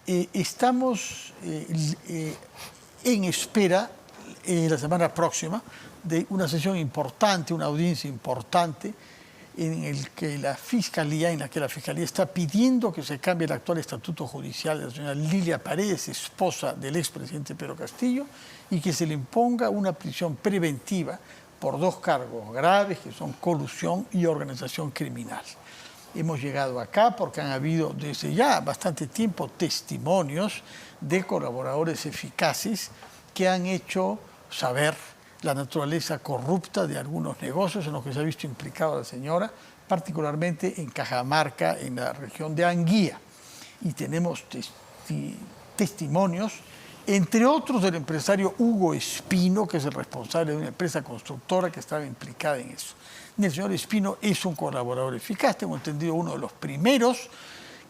Estamos en espera la semana próxima de una sesión importante, una audiencia importante en la que la Fiscalía está pidiendo que se cambie el actual estatuto judicial de la señora Lilia Paredes, esposa del expresidente Pedro Castillo, y que se le imponga una prisión preventiva por 2 cargos graves que son colusión y organización criminal. Hemos llegado acá porque han habido desde ya bastante tiempo testimonios de colaboradores eficaces que han hecho saber la naturaleza corrupta de algunos negocios en los que se ha visto implicada la señora, particularmente en Cajamarca, en la región de Anguía. Y tenemos testimonios, entre otros del empresario Hugo Espino, que es el responsable de una empresa constructora que estaba implicada en eso. El señor Espino es un colaborador eficaz, tengo entendido uno de los primeros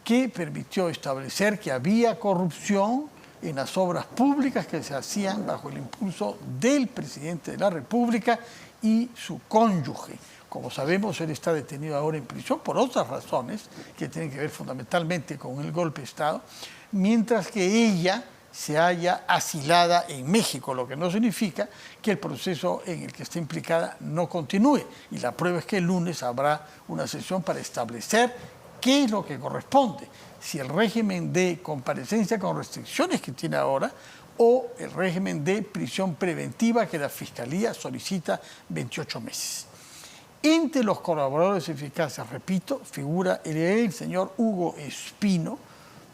que permitió establecer que había corrupción en las obras públicas que se hacían bajo el impulso del presidente de la República y su cónyuge. Como sabemos, él está detenido ahora en prisión por otras razones que tienen que ver fundamentalmente con el golpe de Estado, mientras que ella se halla asilada en México, lo que no significa que el proceso en el que está implicada no continúe. Y la prueba es que el lunes habrá una sesión para establecer qué es lo que corresponde, si el régimen de comparecencia con restricciones que tiene ahora o el régimen de prisión preventiva que la Fiscalía solicita 28 meses. Entre los colaboradores eficaces, repito, figura el señor Hugo Espino,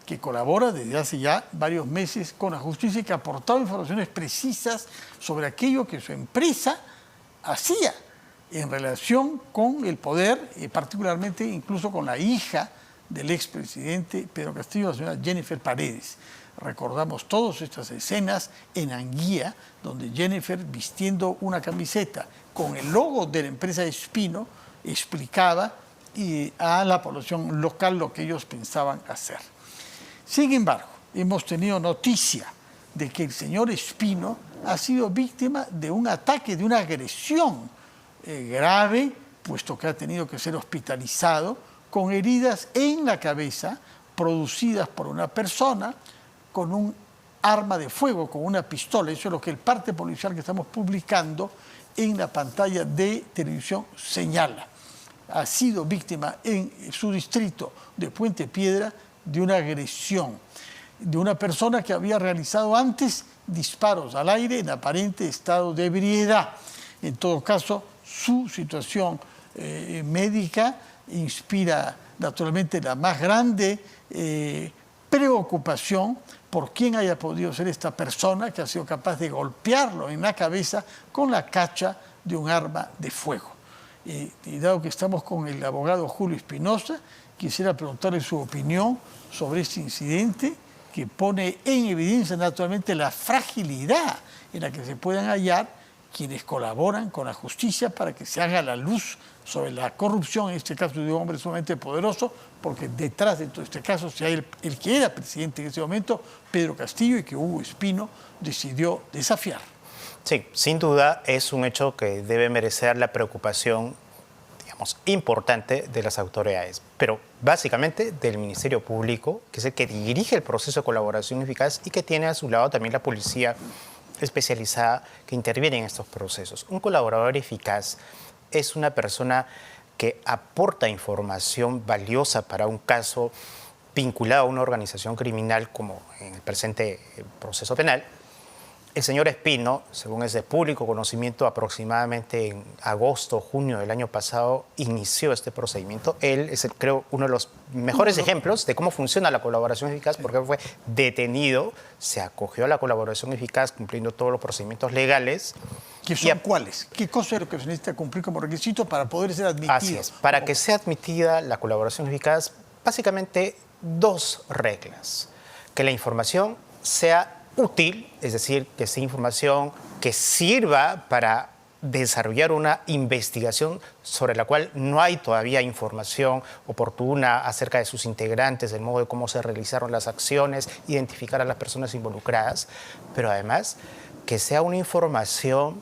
que colabora desde hace ya varios meses con la justicia y que ha aportado informaciones precisas sobre aquello que su empresa hacía en relación con el poder, particularmente incluso con la hija del expresidente Pedro Castillo, la señora Jennifer Paredes. Recordamos todas estas escenas en Anguía, donde Jennifer, vistiendo una camiseta con el logo de la empresa Espino, explicaba a la población local lo que ellos pensaban hacer. Sin embargo, hemos tenido noticia de que el señor Espino ha sido víctima de un ataque, de una agresión grave, puesto que ha tenido que ser hospitalizado con heridas en la cabeza producidas por una persona con un arma de fuego, con una pistola. Eso es lo que el parte policial que estamos publicando en la pantalla de televisión señala. Ha sido víctima en su distrito de Puente Piedra de una agresión de una persona que había realizado antes disparos al aire en aparente estado de ebriedad. En todo caso, su situación médica inspira naturalmente la más grande preocupación por quién haya podido ser esta persona que ha sido capaz de golpearlo en la cabeza con la cacha de un arma de fuego. Y dado que estamos con el abogado Julio Espinosa, quisiera preguntarle su opinión sobre este incidente que pone en evidencia naturalmente la fragilidad en la que se puedan hallar quienes colaboran con la justicia para que se haga la luz sobre la corrupción, en este caso de un hombre sumamente poderoso, porque detrás de todo este caso se hay el que era presidente en ese momento, Pedro Castillo, y que Hugo Espino decidió desafiar. Sí, sin duda es un hecho que debe merecer la preocupación, digamos, importante de las autoridades, pero básicamente del Ministerio Público, que es el que dirige el proceso de colaboración eficaz y que tiene a su lado también la policía especializada que interviene en estos procesos. Un colaborador eficaz es una persona que aporta información valiosa para un caso vinculado a una organización criminal como en el presente proceso penal. El señor Espino, según es de público conocimiento, aproximadamente en agosto o junio del año pasado inició este procedimiento. Él es, creo, uno de los mejores ejemplos de cómo funciona la colaboración eficaz, porque fue detenido, se acogió a la colaboración eficaz cumpliendo todos los procedimientos legales. ¿Qué son cuáles? ¿Qué cosa es lo que se necesita cumplir como requisito para poder ser admitido? Así es. Para que sea admitida la colaboración eficaz, básicamente 2 reglas. Que la información sea útil, es decir, que sea información que sirva para desarrollar una investigación sobre la cual no hay todavía información oportuna acerca de sus integrantes, del modo de cómo se realizaron las acciones, identificar a las personas involucradas, pero además que sea una información,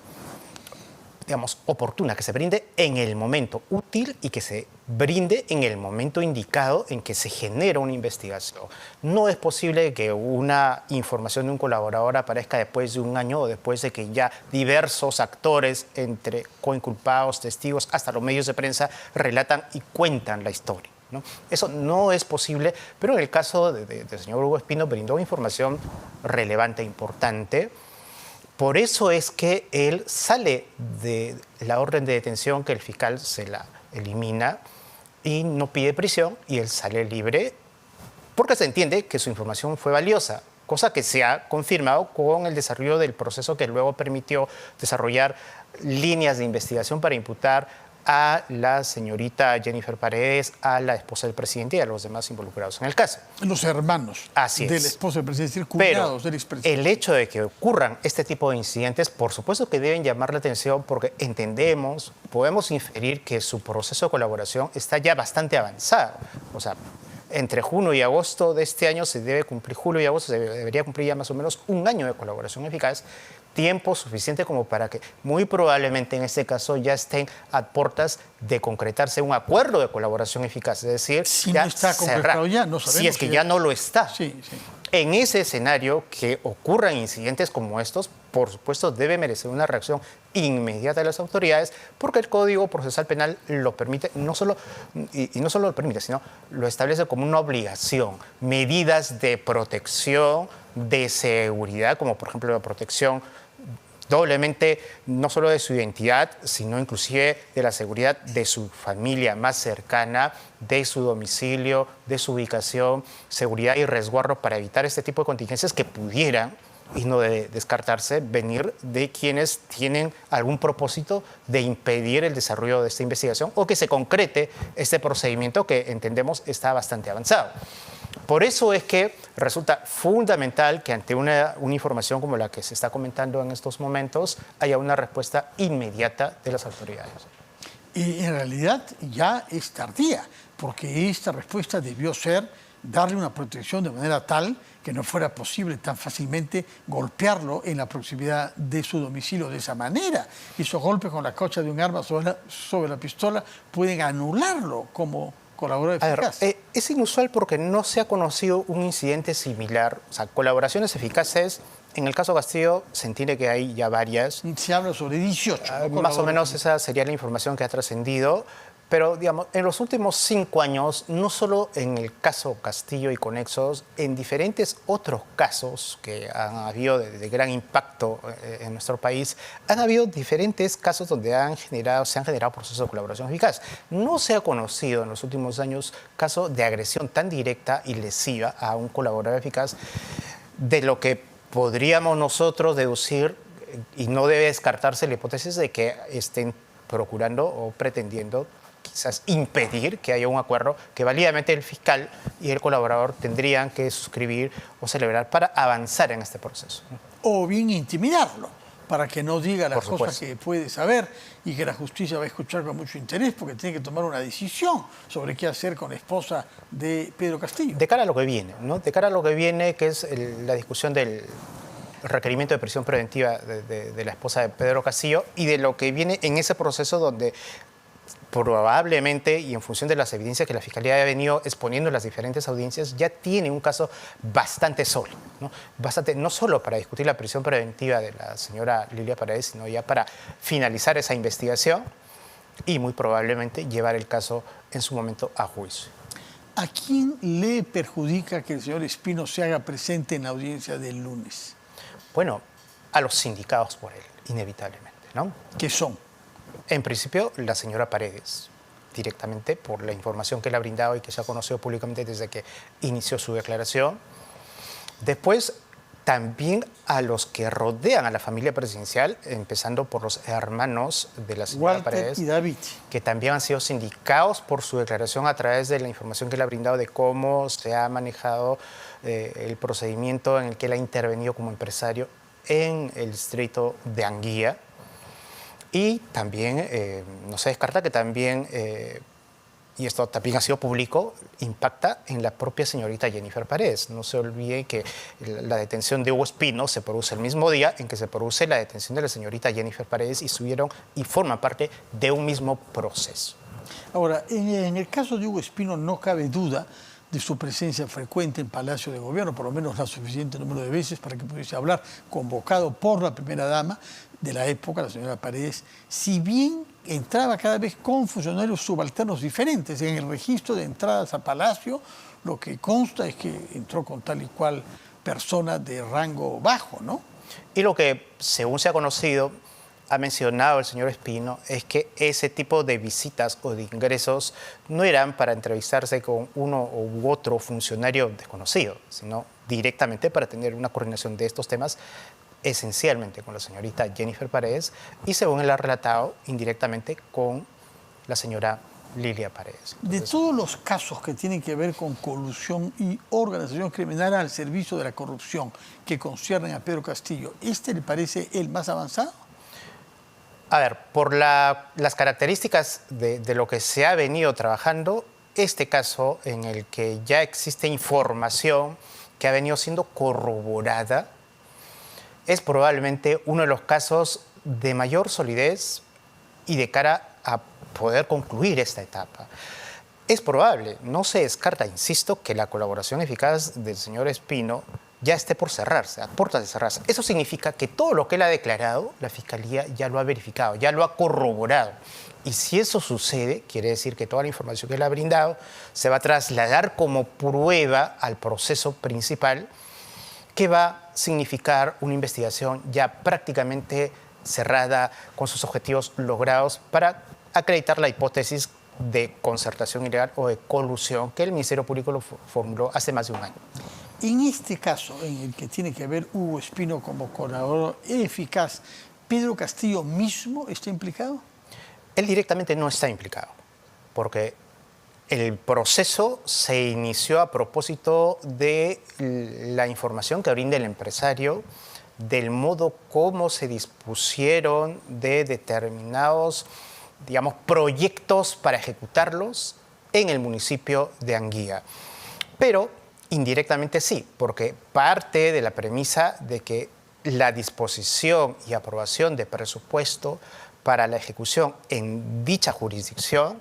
digamos, oportuna, que se brinde en el momento, útil y que se brinde en el momento indicado en que se genera una investigación. No es posible que una información de un colaborador aparezca después de un año o después de que ya diversos actores, entre coinculpados, testigos, hasta los medios de prensa, relatan y cuentan la historia, ¿no? Eso no es posible, pero en el caso del señor Hugo Espino brindó información relevante e importante. Por eso es que él sale de la orden de detención, que el fiscal se la elimina y no pide prisión, y él sale libre porque se entiende que su información fue valiosa, cosa que se ha confirmado con el desarrollo del proceso que luego permitió desarrollar líneas de investigación para imputar a la señorita Jennifer Paredes, a la esposa del presidente y a los demás involucrados en el caso. Los hermanos Así del es. esposo del presidente, es decir, cuñados del expresidente. El hecho de que ocurran este tipo de incidentes, por supuesto que deben llamar la atención porque entendemos, podemos inferir que su proceso de colaboración está ya bastante avanzado. O sea, entre junio y agosto de este año se debe cumplir, julio y agosto se debería cumplir ya más o menos un año de colaboración eficaz, tiempo suficiente como para que muy probablemente en este caso ya estén a puertas de concretarse un acuerdo de colaboración eficaz, es decir, Si ya no está concretado cerrar. ya, no sabemos. Si es que ya no lo está. Sí, sí. En ese escenario que ocurran incidentes como estos, por supuesto debe merecer una reacción inmediata de las autoridades, porque el Código Procesal Penal lo permite, no solo lo permite, sino lo establece como una obligación. Medidas de protección, de seguridad, como por ejemplo la protección doblemente no solo de su identidad, sino inclusive de la seguridad de su familia más cercana, de su domicilio, de su ubicación, seguridad y resguardo para evitar este tipo de contingencias que pudieran, y no debe descartarse, venir de quienes tienen algún propósito de impedir el desarrollo de esta investigación o que se concrete este procedimiento que entendemos está bastante avanzado. Por eso es que resulta fundamental que ante una información como la que se está comentando en estos momentos haya una respuesta inmediata de las autoridades. Y en realidad ya es tardía, porque esta respuesta debió ser darle una protección de manera tal que no fuera posible tan fácilmente golpearlo en la proximidad de su domicilio de esa manera. Esos golpes con la cocha de un arma sobre la pistola pueden anularlo como colaborador eficaz. Es inusual porque no se ha conocido un incidente similar. O sea, colaboraciones eficaces, en el caso Castillo se entiende que hay ya varias. Se habla sobre 18. Más o menos esa sería la información que ha trascendido. Pero, digamos, en los últimos 5 años, no solo en el caso Castillo y Conexos, en diferentes otros casos que han habido de gran impacto en nuestro país, han habido diferentes casos donde se han generado procesos de colaboración eficaz. No se ha conocido en los últimos años caso de agresión tan directa y lesiva a un colaborador eficaz, de lo que podríamos nosotros deducir, y no debe descartarse la hipótesis de que estén procurando o pretendiendo quizás impedir que haya un acuerdo que válidamente el fiscal y el colaborador tendrían que suscribir o celebrar para avanzar en este proceso. O bien intimidarlo, para que no diga las Por cosas supuesto. que puede saber y que la justicia va a escuchar con mucho interés porque tiene que tomar una decisión sobre qué hacer con la esposa de Pedro Castillo. De cara a lo que viene, ¿no? De cara a lo que viene, que es la discusión del requerimiento de prisión preventiva de la esposa de Pedro Castillo y de lo que viene en ese proceso donde probablemente, y en función de las evidencias que la Fiscalía ha venido exponiendo en las diferentes audiencias, ya tiene un caso bastante sólido, ¿no? No solo para discutir la prisión preventiva de la señora Lilia Paredes, sino ya para finalizar esa investigación y muy probablemente llevar el caso en su momento a juicio. ¿A quién le perjudica que el señor Espino se haga presente en la audiencia del lunes? Bueno, a los sindicados por él, inevitablemente, ¿no? ¿Qué son? En principio, la señora Paredes, directamente por la información que le ha brindado y que se ha conocido públicamente desde que inició su declaración. Después, también a los que rodean a la familia presidencial, empezando por los hermanos de la señora Walter Paredes, y David. que también han sido sindicados por su declaración a través de la información que le ha brindado de cómo se ha manejado el procedimiento en el que él ha intervenido como empresario en el distrito de Anguía. Y también no se descarta que también, y esto también ha sido público, impacta en la propia señorita Jennifer Paredes. No se olvide que la detención de Hugo Espino se produce el mismo día en que se produce la detención de la señorita Jennifer Paredes y forman parte de un mismo proceso. Ahora, en el caso de Hugo Espino no cabe duda de su presencia frecuente en Palacio de Gobierno, por lo menos la suficiente número de veces para que pudiese hablar, convocado por la primera dama de la época, la señora Paredes, si bien entraba cada vez con funcionarios subalternos diferentes. En el registro de entradas a Palacio, lo que consta es que entró con tal y cual persona de rango bajo, ¿no? Y lo que, según se ha conocido, ha mencionado el señor Espino, es que ese tipo de visitas o de ingresos no eran para entrevistarse con uno u otro funcionario desconocido, sino directamente para tener una coordinación de estos temas, esencialmente con la señorita Jennifer Paredes y, según él ha relatado, indirectamente con la señora Lilia Paredes. De todos los casos que tienen que ver con colusión y organización criminal al servicio de la corrupción que conciernen a Pedro Castillo, ¿este le parece el más avanzado? A ver, por las características de lo que se ha venido trabajando, este caso en el que ya existe información que ha venido siendo corroborada, es probablemente uno de los casos de mayor solidez y de cara a poder concluir esta etapa. Es probable, no se descarta, insisto, que la colaboración eficaz del señor Espino ya esté por cerrarse, a puertas de cerrarse. Eso significa que todo lo que él ha declarado, la Fiscalía ya lo ha verificado, ya lo ha corroborado. Y si eso sucede, quiere decir que toda la información que él ha brindado se va a trasladar como prueba al proceso principal, que va a significar una investigación ya prácticamente cerrada, con sus objetivos logrados, para acreditar la hipótesis de concertación ilegal o de colusión que el Ministerio Público lo formuló hace más de un año. En este caso, en el que tiene que ver Hugo Espino como colaborador eficaz, ¿Pedro Castillo mismo está implicado? Él directamente no está implicado, porque el proceso se inició a propósito de la información que brinda el empresario, del modo como se dispusieron de determinados, digamos, proyectos para ejecutarlos en el municipio de Anguía. Pero indirectamente sí, porque parte de la premisa de que la disposición y aprobación de presupuesto para la ejecución en dicha jurisdicción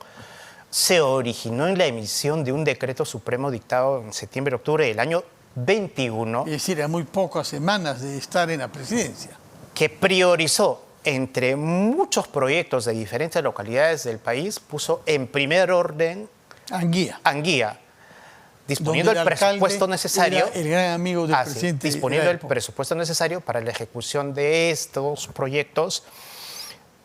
se originó en la emisión de un decreto supremo dictado en septiembre-octubre del año 21. Es decir, a muy pocas semanas de estar en la presidencia. Que priorizó entre muchos proyectos de diferentes localidades del país, puso en primer orden Anguía, disponiendo el presupuesto necesario. El gran amigo del presidente. Disponiendo el presupuesto necesario para la ejecución de estos proyectos,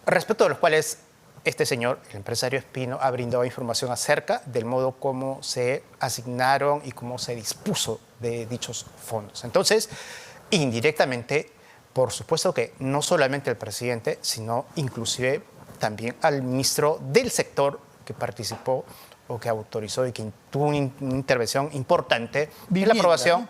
respecto de los cuales este señor, el empresario Espino, ha brindado información acerca del modo como se asignaron y cómo se dispuso de dichos fondos. Entonces, indirectamente, por supuesto que no solamente el presidente, sino inclusive también al ministro del sector que participó o que autorizó y que tuvo una intervención importante en la aprobación. ¿No?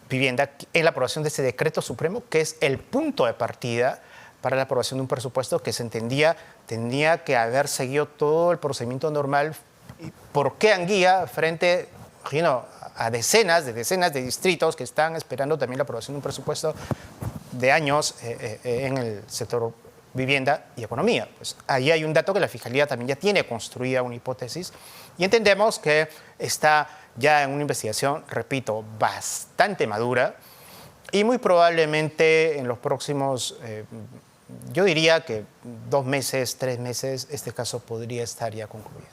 Vivienda, en la aprobación de ese decreto supremo, que es el punto de partida para la aprobación de un presupuesto que se entendía tenía que haber seguido todo el procedimiento normal. ¿Por qué Anguía frente a decenas de distritos que están esperando también la aprobación de un presupuesto de años en el sector vivienda y economía? Pues ahí hay un dato que la Fiscalía también ya tiene construida una hipótesis y entendemos que está ya en una investigación, repito, bastante madura y muy probablemente en los próximos, yo diría que 2 meses, 3 meses, este caso podría estar ya concluido.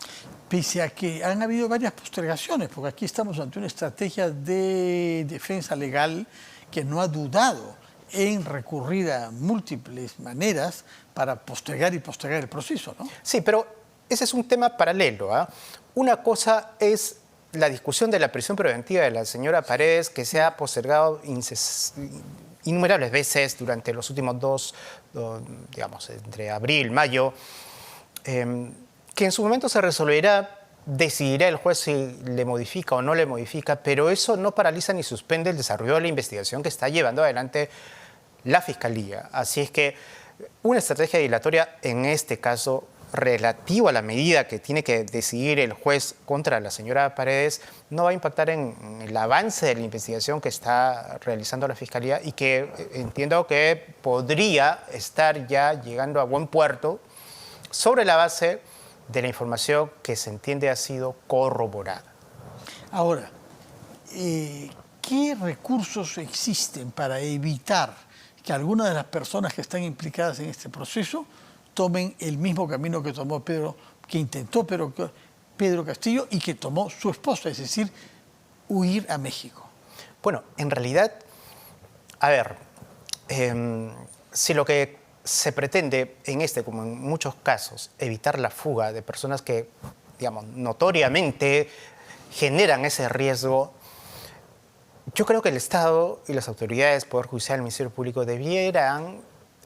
Pese a que han habido varias postergaciones, porque aquí estamos ante una estrategia de defensa legal que no ha dudado en recurrir a múltiples maneras para postergar y postergar el proceso, ¿no? Sí, pero ese es un tema paralelo, ¿eh? Una cosa es la discusión de la prisión preventiva de la señora Paredes, que se ha postergado innumerables veces durante los últimos digamos, entre abril, mayo, que en su momento se resolverá, decidirá el juez si le modifica o no le modifica, pero eso no paraliza ni suspende el desarrollo de la investigación que está llevando adelante la Fiscalía. Así es que una estrategia dilatoria en este caso relativo a la medida que tiene que decidir el juez contra la señora Paredes no va a impactar en el avance de la investigación que está realizando la Fiscalía y que entiendo que podría estar ya llegando a buen puerto sobre la base de la información que se entiende ha sido corroborada. Ahora, ¿qué recursos existen para evitar que algunas de las personas que están implicadas en este proceso tomen el mismo camino que tomó que intentó Pedro Castillo y que tomó su esposa, es decir, huir a México? Bueno, en realidad, a ver, si lo que se pretende en este, como en muchos casos, evitar la fuga de personas que, digamos, notoriamente generan ese riesgo, yo creo que el Estado y las autoridades, Poder Judicial, el Ministerio Público, debieran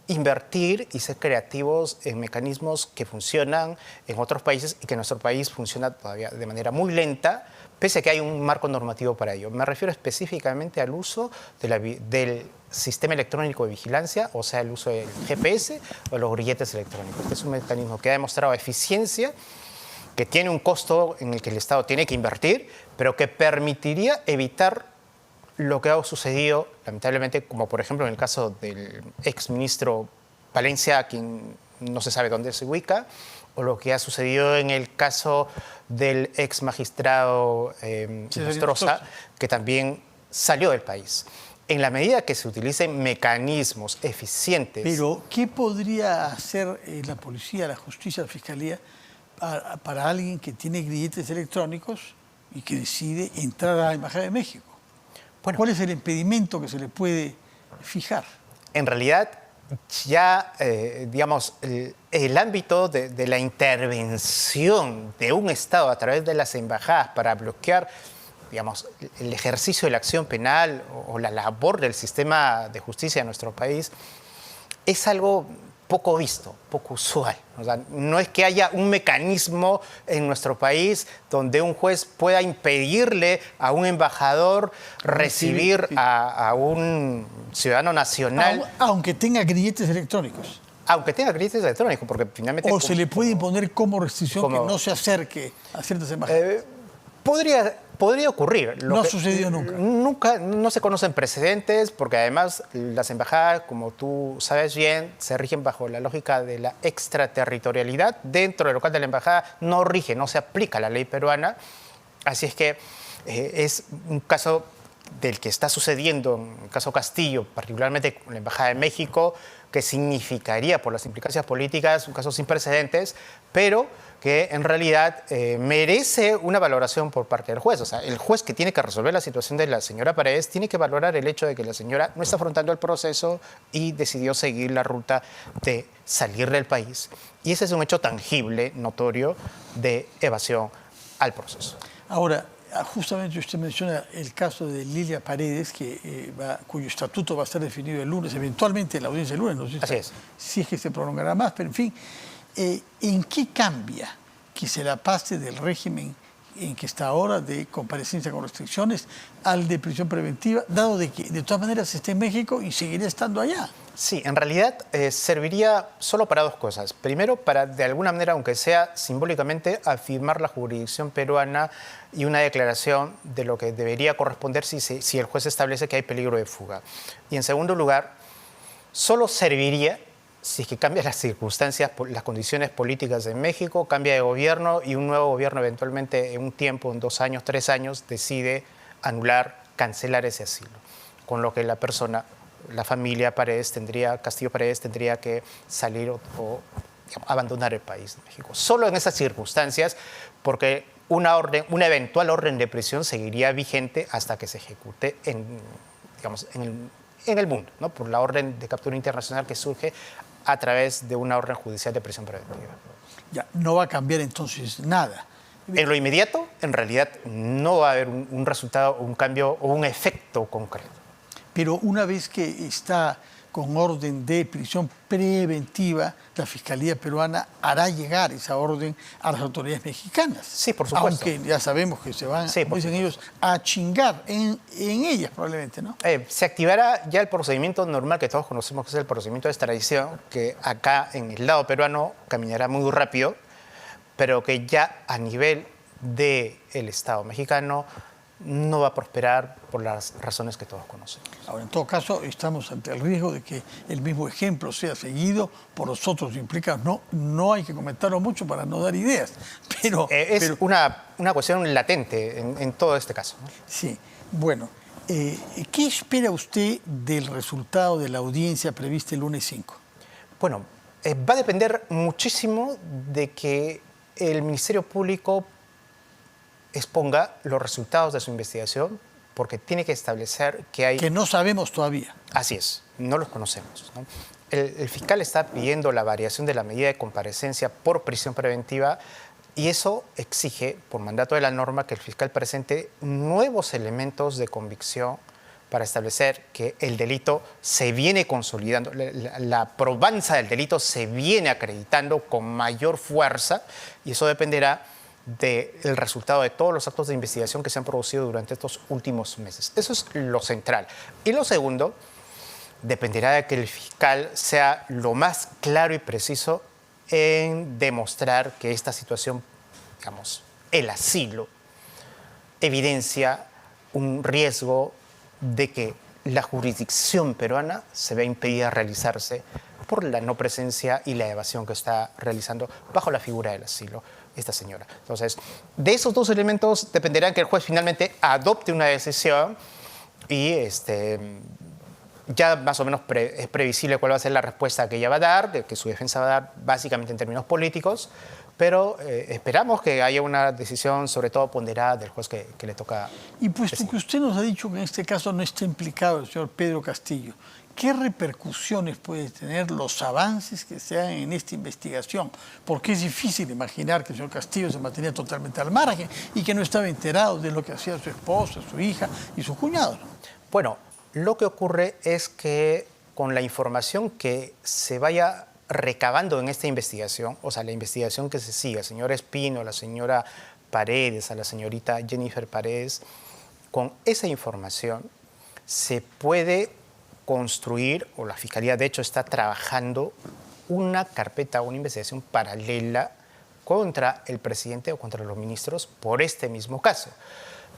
invertir y ser creativos en mecanismos que funcionan en otros países y que en nuestro país funciona todavía de manera muy lenta, pese a que hay un marco normativo para ello. Me refiero específicamente al uso del sistema electrónico de vigilancia, o sea, el uso del GPS o los grilletes electrónicos. Este es un mecanismo que ha demostrado eficiencia, que tiene un costo en el que el Estado tiene que invertir, pero que permitiría evitar lo que ha sucedido, lamentablemente, como por ejemplo en el caso del exministro Palencia, quien no se sabe dónde se ubica, o lo que ha sucedido en el caso del ex magistrado Nostroza, que también salió del país. En la medida que se utilicen mecanismos eficientes... Pero, ¿qué podría hacer la policía, la justicia, la fiscalía para alguien que tiene grilletes electrónicos y que decide entrar a la Embajada de México? Bueno, ¿cuál es el impedimento que se le puede fijar? En realidad, ya, digamos, el ámbito de la intervención de un Estado a través de las embajadas para bloquear, digamos, el ejercicio de la acción penal o la labor del sistema de justicia de nuestro país es algo poco visto, poco usual. O sea, no es que haya un mecanismo en nuestro país donde un juez pueda impedirle a un embajador recibir a un ciudadano nacional. Aunque tenga grilletes electrónicos. Aunque tenga grilletes electrónicos, porque finalmente... O se le puede imponer como restricción que no se acerque a ciertas embajadas. Podría ocurrir. No ha sucedido nunca. No se conocen precedentes, porque además las embajadas, como tú sabes bien, se rigen bajo la lógica de la extraterritorialidad. Dentro del local de la embajada no se aplica la ley peruana. Así es que es un caso del que está sucediendo, en el caso Castillo, particularmente con la Embajada de México, que significaría, por las implicancias políticas, un caso sin precedentes, pero que en realidad merece una valoración por parte del juez. O sea, el juez que tiene que resolver la situación de la señora Paredes tiene que valorar el hecho de que la señora no está afrontando el proceso y decidió seguir la ruta de salir del país. Y ese es un hecho tangible, notorio, de evasión al proceso. Ahora, justamente usted menciona el caso de Lilia Paredes, cuyo estatuto va a ser definido el lunes, eventualmente en la audiencia del lunes, no sé Así es. Si es que se prolongará más, pero en fin, ¿en qué cambia que se la pase del régimen en que está ahora de comparecencia con restricciones al de prisión preventiva, dado de que de todas maneras está en México y seguirá estando allá? Sí, en realidad serviría solo para dos cosas. Primero, para de alguna manera, aunque sea simbólicamente, afirmar la jurisdicción peruana y una declaración de lo que debería corresponder si el juez establece que hay peligro de fuga. Y en segundo lugar, solo serviría si es que cambian las circunstancias, las condiciones políticas en México, cambia de gobierno y un nuevo gobierno eventualmente en un tiempo, en 2 años, 3 años, decide anular, cancelar ese asilo. Con lo que la persona, la familia Castillo Paredes tendría que salir o abandonar el país de México. Solo en esas circunstancias, porque una eventual orden de prisión seguiría vigente hasta que se ejecute en el mundo, ¿no? Por la orden de captura internacional que surge a través de una orden judicial de prisión preventiva. Ya, no va a cambiar entonces nada. En lo inmediato, en realidad, no va a haber un resultado, un cambio o un efecto concreto. Pero una vez que está con orden de prisión preventiva, la Fiscalía peruana hará llegar esa orden a las autoridades mexicanas. Sí, por supuesto. Aunque ya sabemos que se van, como dicen ellos, a chingar en ellas probablemente, ¿no? Se activará ya el procedimiento normal que todos conocemos, que es el procedimiento de extradición, que acá en el lado peruano caminará muy rápido, pero que ya a nivel del Estado mexicano no va a prosperar por las razones que todos conocemos. Ahora, en todo caso, estamos ante el riesgo de que el mismo ejemplo sea seguido por los otros implicados. No hay que comentarlo mucho para no dar ideas, pero... Es una cuestión latente en todo este caso, ¿no? Sí, bueno. ¿Qué espera usted del resultado de la audiencia prevista el lunes 5? Bueno, va a depender muchísimo de que el Ministerio Público exponga los resultados de su investigación, porque tiene que establecer que hay... Que no sabemos todavía. Así es, no los conocemos, ¿no? El fiscal está pidiendo la variación de la medida de comparecencia por prisión preventiva y eso exige, por mandato de la norma, que el fiscal presente nuevos elementos de convicción para establecer que el delito se viene consolidando, la probanza del delito se viene acreditando con mayor fuerza y eso dependerá del resultado de todos los actos de investigación que se han producido durante estos últimos meses. Eso es lo central. Y lo segundo, dependerá de que el fiscal sea lo más claro y preciso en demostrar que esta situación, digamos, el asilo, evidencia un riesgo de que la jurisdicción peruana se vea impedida realizarse por la no presencia y la evasión que está realizando bajo la figura del asilo esta señora. Entonces, de esos dos elementos dependerá que el juez finalmente adopte una decisión y ya más o menos es previsible cuál va a ser la respuesta que ella va a dar, que su defensa va a dar básicamente en términos políticos, pero esperamos que haya una decisión sobre todo ponderada del juez que le toca. Y puesto que usted nos ha dicho que en este caso no está implicado el señor Pedro Castillo, ¿qué repercusiones pueden tener los avances que se hagan en esta investigación? Porque es difícil imaginar que el señor Castillo se mantenía totalmente al margen y que no estaba enterado de lo que hacía su esposa, su hija y su cuñado, ¿no? Bueno, lo que ocurre es que con la información que se vaya recabando en esta investigación, o sea, la investigación que se siga, el señor Espino, la señora Paredes, a la señorita Jennifer Paredes, con esa información se puede construir, o la Fiscalía de hecho está trabajando, una carpeta, una investigación paralela contra el presidente o contra los ministros por este mismo caso,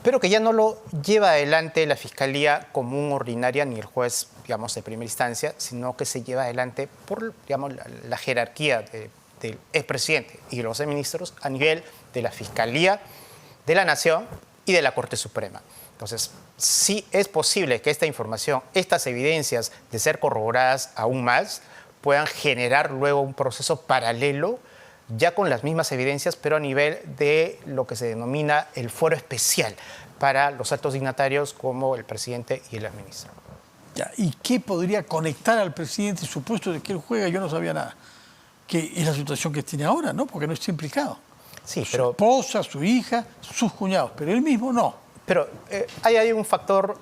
pero que ya no lo lleva adelante la Fiscalía común ordinaria ni el juez, digamos, de primera instancia, sino que se lleva adelante por, digamos, la jerarquía del expresidente y de los ministros a nivel de la Fiscalía de la Nación y de la Corte Suprema. Entonces, sí es posible que esta información, estas evidencias de ser corroboradas aún más, puedan generar luego un proceso paralelo ya con las mismas evidencias, pero a nivel de lo que se denomina el fuero especial para los altos dignatarios como el presidente y el ministro. Ya, ¿y qué podría conectar al presidente, supuesto de que él juega? Yo no sabía nada. Que es la situación que tiene ahora, ¿no? Porque no está implicado. Sí, su esposa, su hija, sus cuñados, pero él mismo no. Pero hay un factor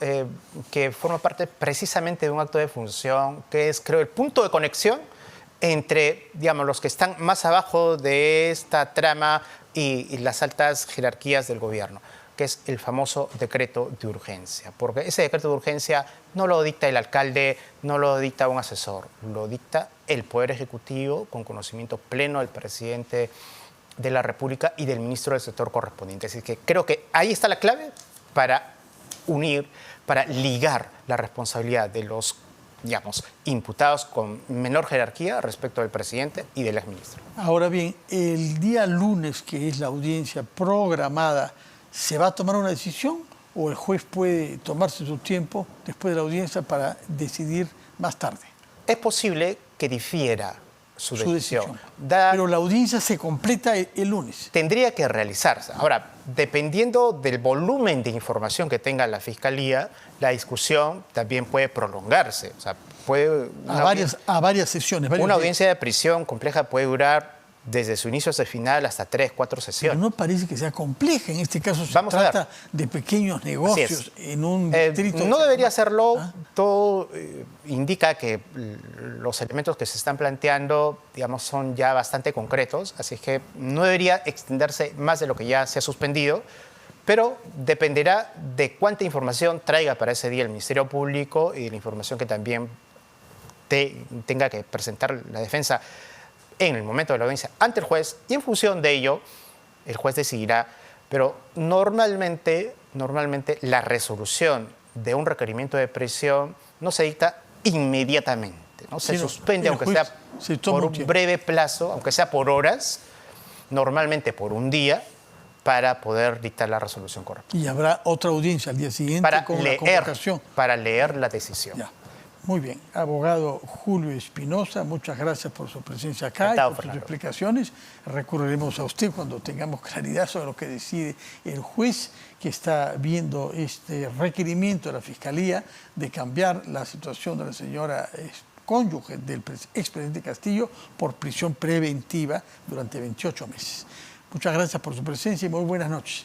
que forma parte precisamente de un acto de función, que es, creo, el punto de conexión entre, digamos, los que están más abajo de esta trama y las altas jerarquías del gobierno, que es el famoso decreto de urgencia. Porque ese decreto de urgencia no lo dicta el alcalde, no lo dicta un asesor, lo dicta el Poder Ejecutivo con conocimiento pleno del presidente de la República y del ministro del sector correspondiente. Así que creo que ahí está la clave para unir, para ligar la responsabilidad de los, digamos, imputados con menor jerarquía respecto del presidente y del exministro. Ahora bien, el día lunes, que es la audiencia programada, ¿se va a tomar una decisión o el juez puede tomarse su tiempo después de la audiencia para decidir más tarde? Es posible que difiera su decisión. Pero la audiencia se completa el lunes. Tendría que realizarse. Ahora, dependiendo del volumen de información que tenga la Fiscalía, la discusión también puede prolongarse. O sea, puede a varias sesiones. Una audiencia de prisión compleja puede durar desde su inicio hasta el final hasta 3, 4 sesiones. Pero no parece que sea compleja. En este caso se trata de pequeños negocios en un distrito. No debería serlo. Todo indica que los elementos que se están planteando, digamos, son ya bastante concretos. Así es que no debería extenderse más de lo que ya se ha suspendido. Pero dependerá de cuánta información traiga para ese día el Ministerio Público y de la información que también tenga que presentar la defensa en el momento de la audiencia ante el juez, y en función de ello, el juez decidirá Pero normalmente la resolución de un requerimiento de prisión no se dicta inmediatamente, ¿no? Se suspende, aunque sea por un breve plazo, aunque sea por horas, normalmente por un día, para poder dictar la resolución correcta. Y habrá otra audiencia al día siguiente con la convocación. Para leer la decisión. Ya. Muy bien. Abogado Julio Espinosa, muchas gracias por su presencia acá Encantado, y por sus Fernando. explicaciones. Recurriremos a usted cuando tengamos claridad sobre lo que decide el juez que está viendo este requerimiento de la Fiscalía de cambiar la situación de la señora cónyuge del expresidente Castillo por prisión preventiva durante 28 meses. Muchas gracias por su presencia y muy buenas noches.